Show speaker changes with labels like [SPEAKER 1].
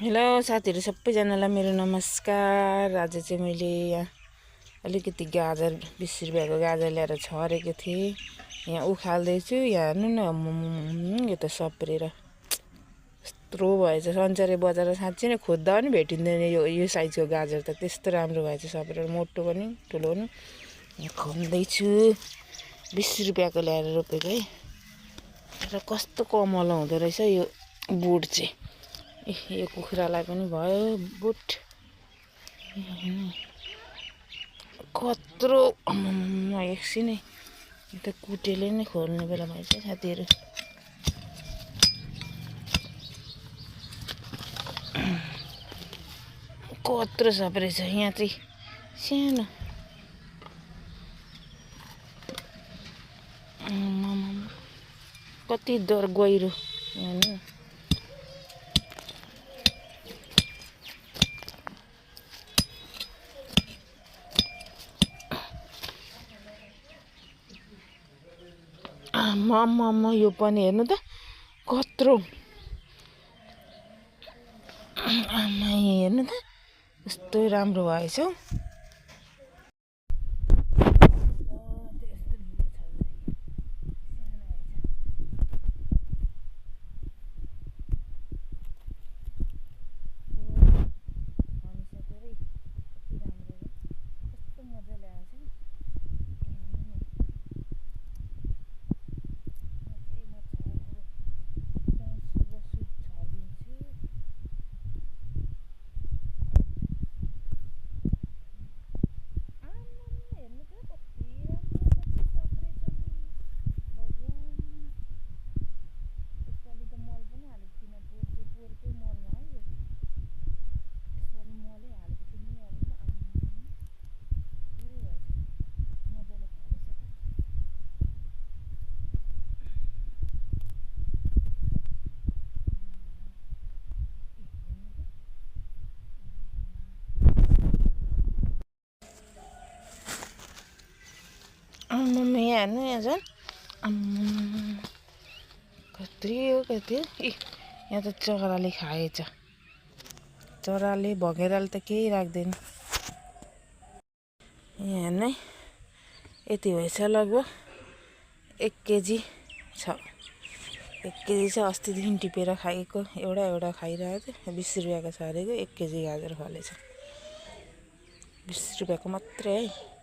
[SPEAKER 1] Hello साथीहरू सबैजनालाई मेरो नमस्कार। आज चाहिँ मैले यहाँ अलिकति गाजर 20 रुपियाँको गाजर ल्याएर छरेको थिएँ। यहाँ उखाल्दैछु। यहाँ हेर्नु न, यो त सप्रेर यत्रो भएछ। सन्चरे बजार साँच्चै नै खोज्दा पनि भेटिँदैन यो साइजको गाजर त। त्यस्तो राम्रो भएछ सप्रेर, मोटो पनि ठुलो पनि। यहाँ खन्दैछु। 20 रुपियाँको ल्याएर रोपेको है। र कस्तो कमल हुँदो रहेछ यो बोट चाहिँ। यो कुखुरालाई पनि भयो बुट। कत्रो एकछिनै त कुटेले नै खोल्ने बेला भएछ साथीहरू। कत्रो सप्रेछ यहाँ चाहिँ सानो। कति डर गहिरो हेर्नु। आम्मा यो पनि हेर्नु त कत्रो। आम्मा हेर्नु त कस्तो राम्रो भएछ हौ। आम्मा यहाँ हेर्नु, यहाँ झन् कत्रो कति। यहाँ त चराले खाएछ। चराले भँगेराले त केही राख्दैन। यहाँ हेर्नु है, यति भएछ लगभग 1 केजी छ। 1 केजी छ। अस्तिदेखि टिपेर खाएको। एउटा खाइरहेको थियो। 20 रुपियाँको छरेको 1 केजी गाजर फलेछ। 20 रुपियाँको मात्रै है।